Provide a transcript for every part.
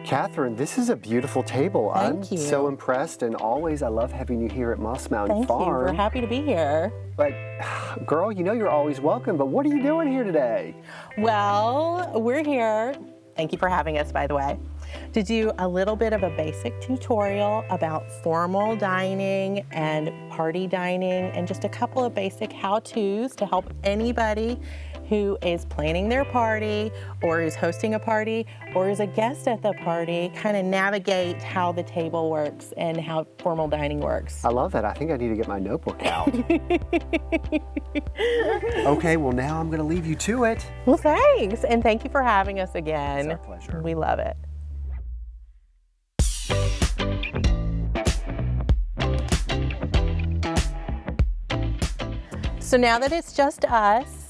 Katherine, this is a beautiful table. Thank you. I'm so impressed, and always I love having you here at Moss Mountain Farm. Thank you. We're happy to be here. But, girl, you know you're always welcome, but what are you doing here today? Well, we're here, thank you for having us, by the way, to do a little bit of a basic tutorial about formal dining and party dining, and just a couple of basic how-tos to help anybody who is planning their party or is hosting a party or is a guest at the party kind of navigate how the table works and how formal dining works. I love that. I think I need to get my notebook out. Okay, well now I'm going to leave you to it. Well, thanks, and thank you for having us again. It's our pleasure. We love it. So now that it's just us,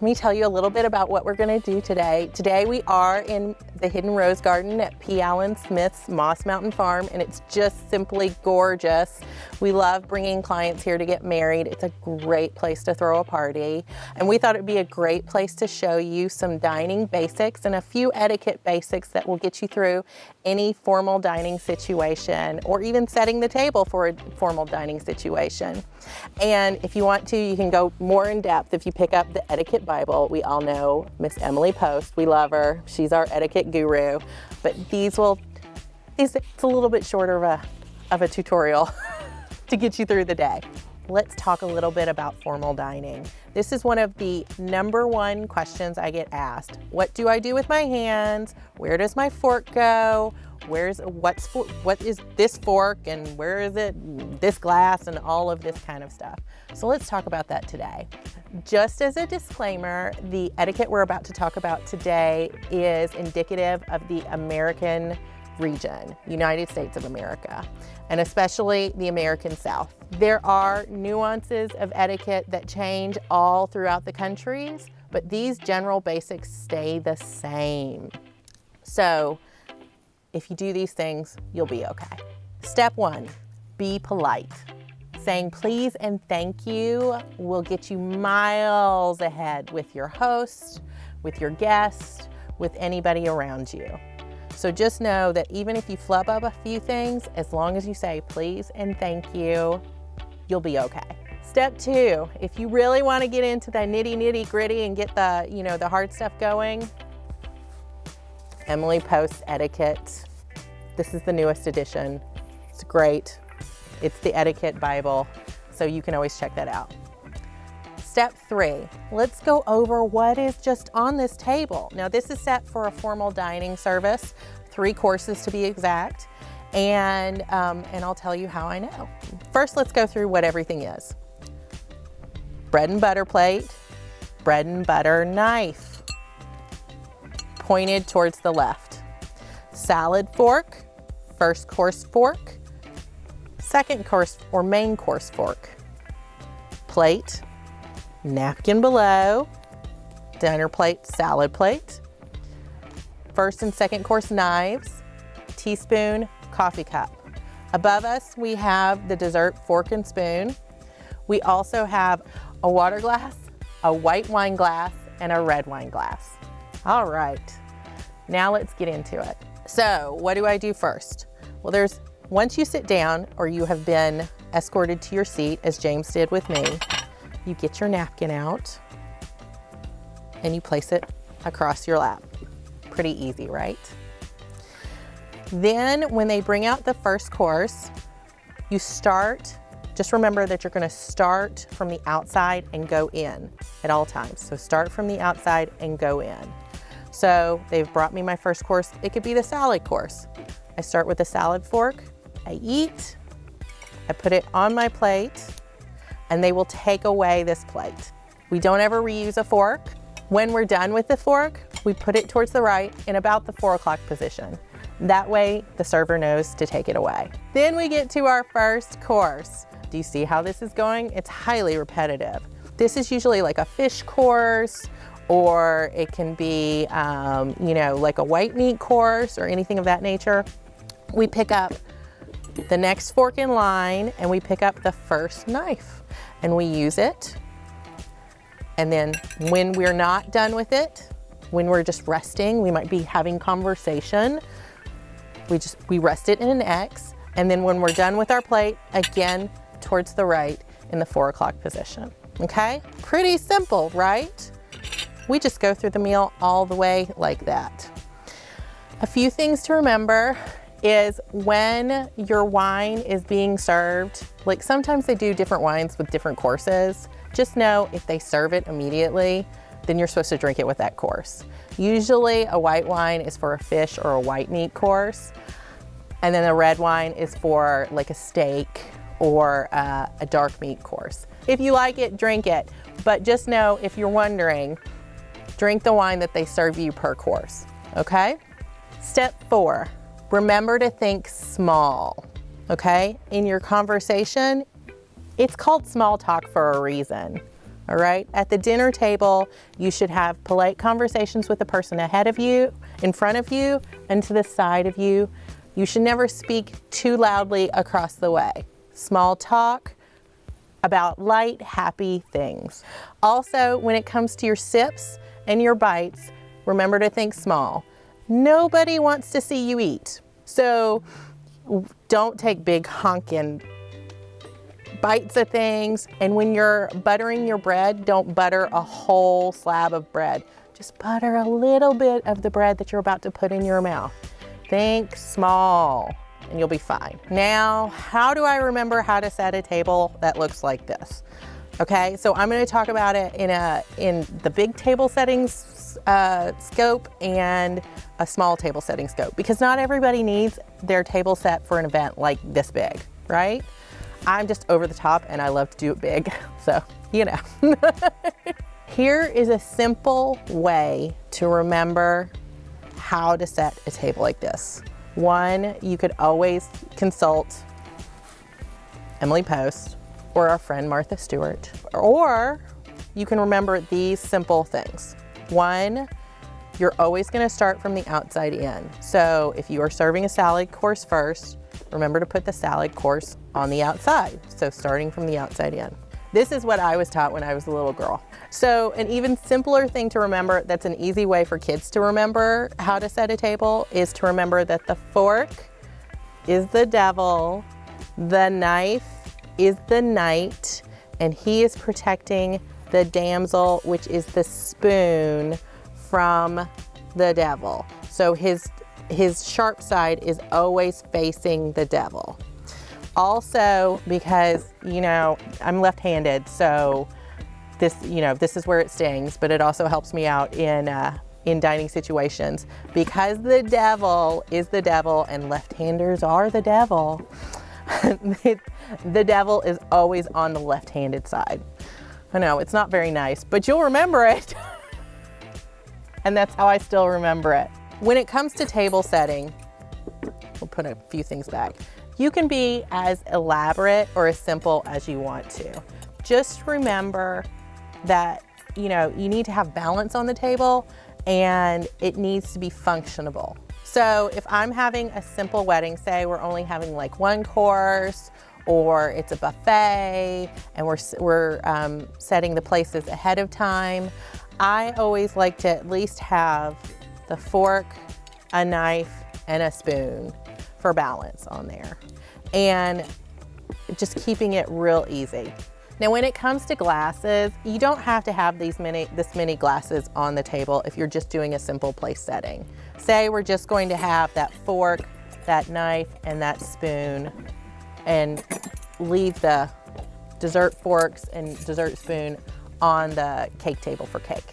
let me tell you a little bit about what we're going to do today. Today we are in the Hidden Rose Garden at P. Allen Smith's Moss Mountain Farm, and it's just simply gorgeous. We love bringing clients here to get married. It's a great place to throw a party, and we thought it'd be a great place to show you some dining basics and a few etiquette basics that will get you through any formal dining situation, or even setting the table for a formal dining situation. And if you want to, you can go more in depth if you pick up the Etiquette Bible. We all know Miss Emily Post. We love her. She's our etiquette guru. But it's a little bit shorter of a tutorial to get you through the day. Let's talk a little bit about formal dining. This is one of the #1 questions I get asked. What do I do with my hands? Where does my fork go? What is this fork, and where is it, this glass, and all of this kind of stuff. So let's talk about that today. Just as a disclaimer, the etiquette we're about to talk about today is indicative of the American region, United States of America, and especially the American South. There are nuances of etiquette that change all throughout the countries, but these general basics stay the same. So if you do these things, you'll be okay. Step 1, be polite. Saying please and thank you will get you miles ahead with your host, with your guest, with anybody around you. So just know that even if you flub up a few things, as long as you say please and thank you, you'll be okay. Step 2, if you really want to get into the nitty gritty and get the hard stuff going, Emily Post's Etiquette. This is the newest edition. It's great. It's the Etiquette Bible, so you can always check that out. Step 3, let's go over what is just on this table. Now this is set for a formal dining service, 3 courses to be exact, and I'll tell you how I know. First, let's go through what everything is. Bread and butter plate, bread and butter knife, pointed towards the left. Salad fork, first course fork, second course or main course fork. Plate, napkin below, dinner plate, salad plate. First and second course knives, teaspoon, coffee cup. Above us, we have the dessert fork and spoon. We also have a water glass, a white wine glass, and a red wine glass. All right, now let's get into it. So what do I do first? Well, once you sit down or you have been escorted to your seat, as James did with me, you get your napkin out and you place it across your lap. Pretty easy, right? Then when they bring out the first course, you start, just remember that you're gonna start from the outside and go in at all times. So start from the outside and go in. So they've brought me my first course. It could be the salad course. I start with a salad fork, I eat, I put it on my plate, and they will take away this plate. We don't ever reuse a fork. When we're done with the fork, we put it towards the right in about the 4 o'clock position. That way, the server knows to take it away. Then we get to our first course. Do you see how this is going? It's highly repetitive. This is usually like a fish course, or it can be, like a white meat course or anything of that nature. We pick up the next fork in line and we pick up the first knife and we use it. And then when we're not done with it, when we're just resting, we might be having conversation, We rest it in an X, and then when we're done with our plate, again, towards the right in the 4 o'clock position, okay? Pretty simple, right? We just go through the meal all the way like that. A few things to remember is when your wine is being served, like sometimes they do different wines with different courses, just know if they serve it immediately, then you're supposed to drink it with that course. Usually a white wine is for a fish or a white meat course, and then a red wine is for like a steak or a dark meat course. If you like it, drink it, but just know if you're wondering, drink the wine that they serve you per course, okay? Step 4, remember to think small, okay? In your conversation, it's called small talk for a reason, all right? At the dinner table, you should have polite conversations with the person ahead of you, in front of you, and to the side of you. You should never speak too loudly across the way. Small talk about light, happy things. Also, when it comes to your sips and your bites, remember to think small. Nobody wants to see you eat. So don't take big honking bites of things. And when you're buttering your bread, don't butter a whole slab of bread. Just butter a little bit of the bread that you're about to put in your mouth. Think small and you'll be fine. Now, how do I remember how to set a table that looks like this? Okay, so I'm going to talk about it in the big table settings scope and a small table setting scope, because not everybody needs their table set for an event like this big, right? I'm just over the top and I love to do it big, so you know. Here is a simple way to remember how to set a table like this. One, you could always consult Emily Post or our friend Martha Stewart, or you can remember these simple things. One, you're always going to start from the outside in. So if you are serving a salad course first, remember to put the salad course on the outside. So starting from the outside in. This is what I was taught when I was a little girl. So an even simpler thing to remember, that's an easy way for kids to remember how to set a table, is to remember that the fork is the devil, the knife is the knight, and he is protecting the damsel, which is the spoon, from the devil. So his sharp side is always facing the devil. Also, because, you know, I'm left-handed, so this is where it stings, but it also helps me out in dining situations. Because the devil is the devil and left-handers are the devil, the devil is always on the left-handed side. I know, it's not very nice, but you'll remember it. And that's how I still remember it. When it comes to table setting, we'll put a few things back. You can be as elaborate or as simple as you want to. Just remember that, you know, you need to have balance on the table and it needs to be functionable. So if I'm having a simple wedding, say we're only having like one course, or it's a buffet and we're setting the places ahead of time, I always like to at least have the fork, a knife, and a spoon for balance on there, and just keeping it real easy. Now, when it comes to glasses, you don't have to have this many glasses on the table if you're just doing a simple place setting. Say we're just going to have that fork, that knife, and that spoon, and leave the dessert forks and dessert spoon on the cake table for cake,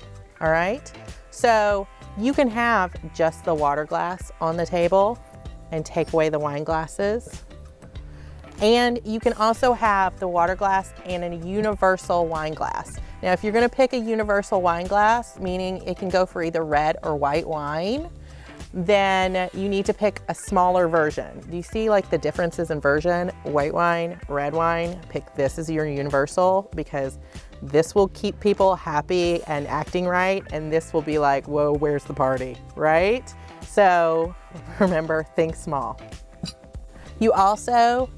all right? So you can have just the water glass on the table and take away the wine glasses. And you can also have the water glass and a universal wine glass. Now, if you're gonna pick a universal wine glass, meaning it can go for either red or white wine, then you need to pick a smaller version. Do you see like the differences in version? White wine, red wine, pick this as your universal, because this will keep people happy and acting right, and this will be like, whoa, where's the party, right? So remember, think small. You also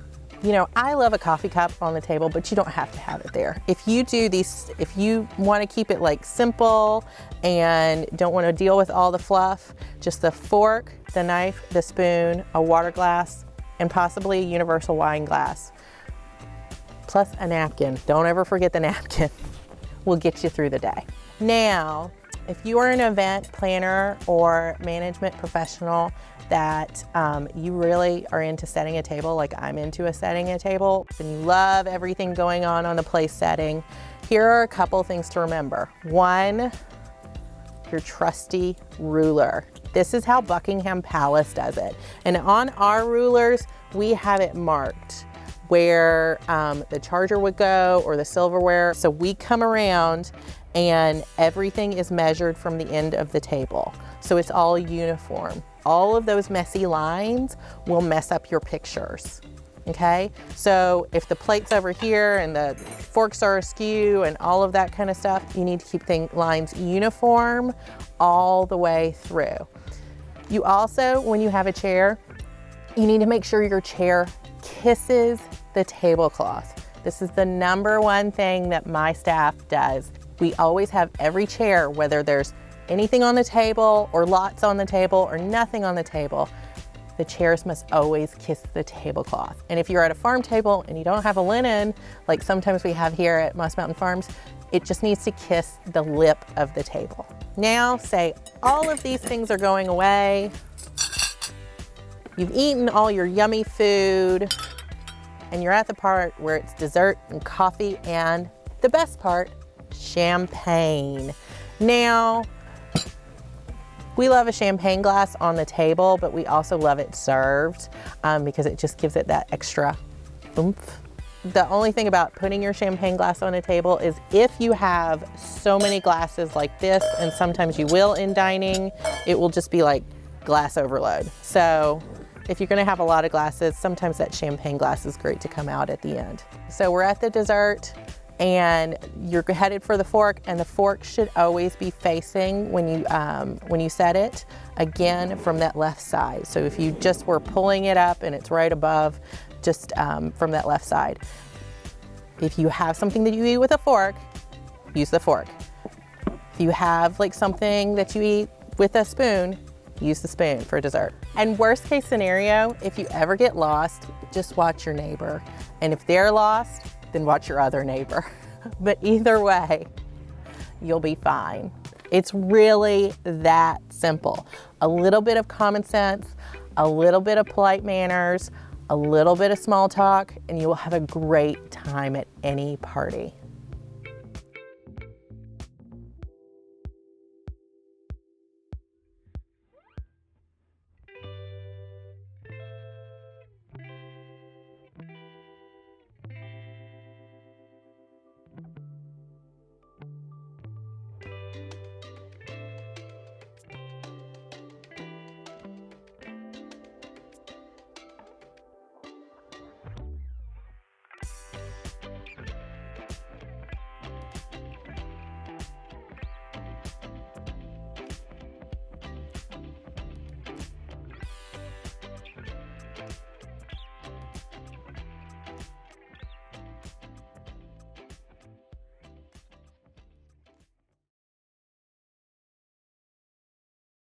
You know, I love a coffee cup on the table, but you don't have to have it there. If you do these, if you want to keep it like simple and don't want to deal with all the fluff, just the fork, the knife, the spoon, a water glass, and possibly a universal wine glass, plus a napkin. Don't ever forget the napkin. Will get you through the day. Now, if you are an event planner or management professional that you really are into setting a table, like I'm into setting a table, and you love everything going on the place setting, here are a couple things to remember. One, your trusty ruler. This is how Buckingham Palace does it. And on our rulers, we have it marked where the charger would go or the silverware. So we come around and everything is measured from the end of the table. So it's all uniform. All of those messy lines will mess up your pictures, okay? So if the plate's over here and the forks are askew and all of that kind of stuff, you need to keep the lines uniform all the way through. You also, when you have a chair, you need to make sure your chair kisses the tablecloth. This is the number one thing that my staff does. We always have every chair, whether there's anything on the table or lots on the table or nothing on the table, the chairs must always kiss the tablecloth. And if you're at a farm table and you don't have a linen, like sometimes we have here at Moss Mountain Farms, it just needs to kiss the lip of the table. Now, say all of these things are going away. You've eaten all your yummy food and you're at the part where it's dessert and coffee and the best part, champagne. Now, we love a champagne glass on the table, but we also love it served because it just gives it that extra oomph. The only thing about putting your champagne glass on a table is if you have so many glasses like this, and sometimes you will in dining, it will just be like glass overload. So if you're gonna have a lot of glasses, sometimes that champagne glass is great to come out at the end. So we're at the dessert and you're headed for the fork, and the fork should always be facing when you set it, again, from that left side. So if you just were pulling it up and it's right above, just from that left side. If you have something that you eat with a fork, use the fork. If you have like something that you eat with a spoon, use the spoon for dessert. And worst case scenario, if you ever get lost, just watch your neighbor. And if they're lost, then watch your other neighbor. But either way, you'll be fine. It's really that simple. A little bit of common sense, a little bit of polite manners, a little bit of small talk, and you will have a great time at any party.